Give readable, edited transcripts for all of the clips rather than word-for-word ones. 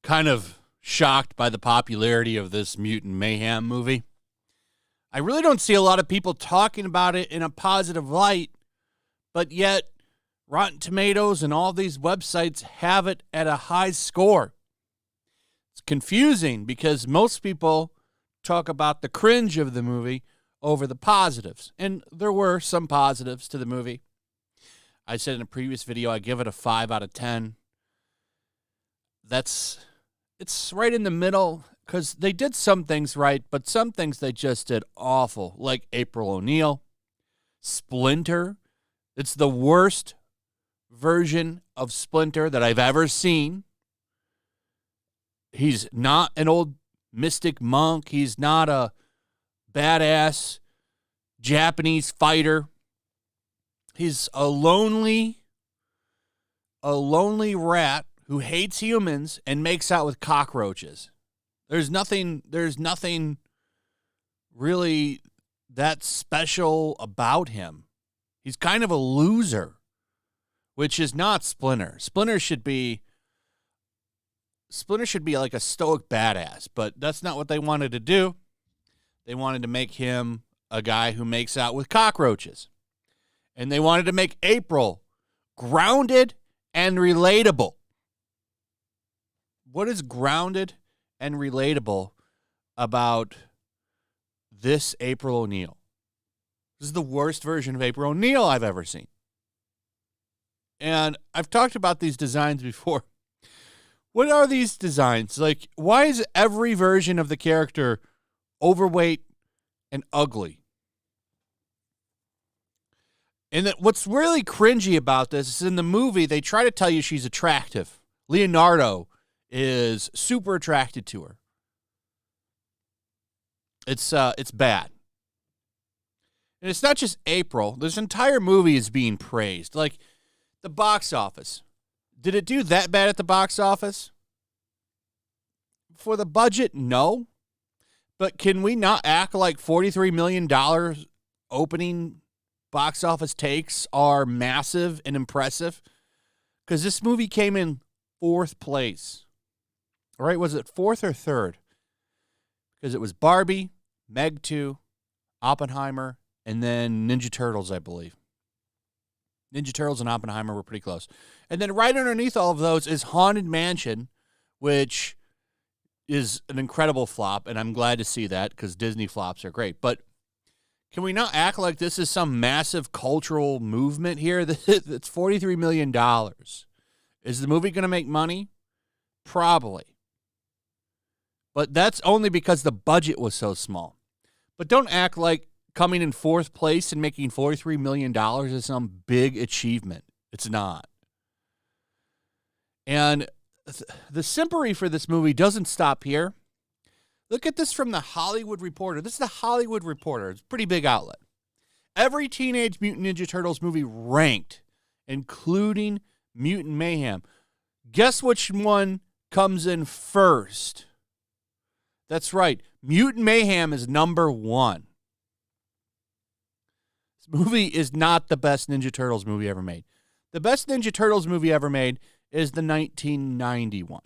Kind of shocked by the popularity of this Mutant Mayhem movie. I really don't see a lot of people talking about it in a positive light, but yet Rotten Tomatoes and all these websites have it at a high score. It's confusing because most people talk about the cringe of the movie over the positives, and there were some positives to the movie. I said in a previous video I give it a 5 out of 10. It's right in the middle because they did some things right, but some things they just did awful, like April O'Neil, Splinter. It's the worst version of Splinter that I've ever seen. He's not an old mystic monk. He's not a badass Japanese fighter. He's a lonely rat who hates humans and makes out with cockroaches. There's nothing really that special about him. He's kind of a loser, which is not Splinter. Splinter should be like a stoic badass, but that's not what they wanted to do. They wanted to make him a guy who makes out with cockroaches. And they wanted to make April grounded and relatable. What is grounded and relatable about this April O'Neil? This is the worst version of April O'Neil I've ever seen. And I've talked about these designs before. What are these designs? Like, why is every version of the character overweight and ugly? And what's really cringy about this is in the movie, they try to tell you she's attractive. Leonardo is super attracted to her. It's bad. And it's not just April. This entire movie is being praised. Like, the box office. Did it do that bad at the box office? For the budget, no. But can we not act like $43 million opening box office takes are massive and impressive? Because this movie came in 4th place. All right, was it 4th or 3rd? Because it was Barbie, Meg 2, Oppenheimer, and then Ninja Turtles, I believe. Ninja Turtles and Oppenheimer were pretty close. And then right underneath all of those is Haunted Mansion, which is an incredible flop, and I'm glad to see that because Disney flops are great. But can we not act like this is some massive cultural movement here? That's $43 million. Is the movie going to make money? Probably. But that's only because the budget was so small. But don't act like coming in 4th place and making $43 million is some big achievement. It's not. And the simpery for this movie doesn't stop here. Look at this from the Hollywood Reporter. This is the Hollywood Reporter. It's a pretty big outlet. Every Teenage Mutant Ninja Turtles movie ranked, including Mutant Mayhem. Guess which one comes in first? That's right. Mutant Mayhem is number 1. This movie is not the best Ninja Turtles movie ever made. The best Ninja Turtles movie ever made is the 1991.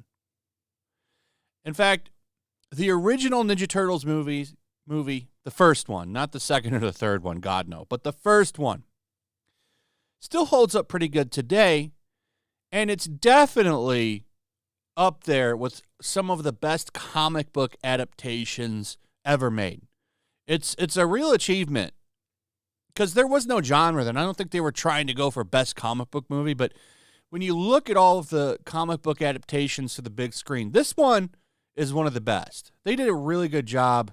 In fact, the original Ninja Turtles movie, the first one, not the second or the third one, God no, but the first one, still holds up pretty good today, and it's definitely up there with some of the best comic book adaptations ever made. It's a real achievement because there was no genre then. I don't think they were trying to go for best comic book movie, but when you look at all of the comic book adaptations to the big screen, this one is one of the best. They did a really good job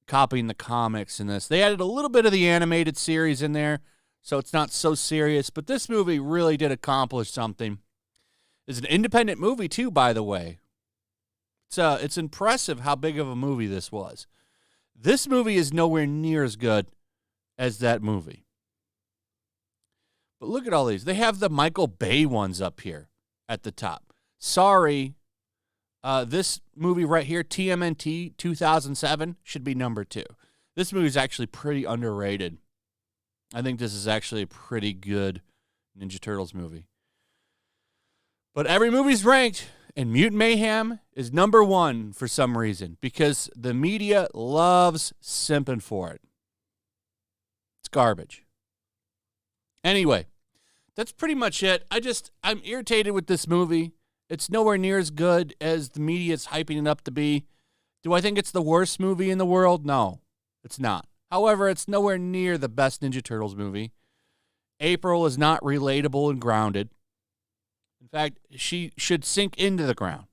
copying the comics in this. They added a little bit of the animated series in there, so it's not so serious, but this movie really did accomplish something. It's an independent movie, too, by the way. It's impressive how big of a movie this was. This movie is nowhere near as good as that movie. But look at all these. They have the Michael Bay ones up here at the top. Sorry, this movie right here, TMNT 2007, should be number 2. This movie is actually pretty underrated. I think this is actually a pretty good Ninja Turtles movie. But every movie's ranked, and Mutant Mayhem is number one for some reason because the media loves simping for it. It's garbage. Anyway, that's pretty much it. I'm irritated with this movie. It's nowhere near as good as the media is hyping it up to be. Do I think it's the worst movie in the world? No, it's not. However, it's nowhere near the best Ninja Turtles movie. April is not relatable and grounded. In fact, she should sink into the ground.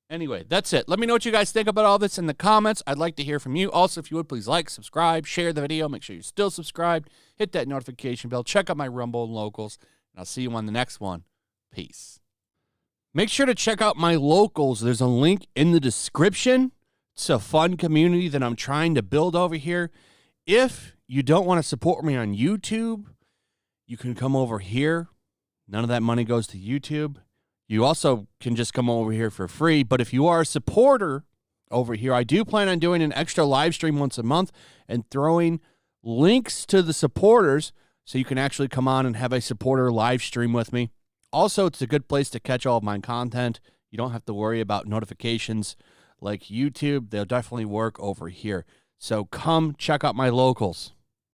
Anyway, that's it. Let me know what you guys think about all this in the comments. I'd like to hear from you. Also, if you would, please like, subscribe, share the video. Make sure you're still subscribed. Hit that notification bell. Check out my Rumble and Locals. And I'll see you on the next one. Peace. Make sure to check out my Locals. There's a link in the description. It's a fun community that I'm trying to build over here. If you don't want to support me on YouTube, you can come over here. None of that money goes to YouTube. You also can just come over here for free. But if you are a supporter over here, I do plan on doing an extra live stream once a month and throwing links to the supporters so you can actually come on and have a supporter live stream with me. Also, it's a good place to catch all of my content. You don't have to worry about notifications like YouTube. They'll definitely work over here. So come check out my Locals.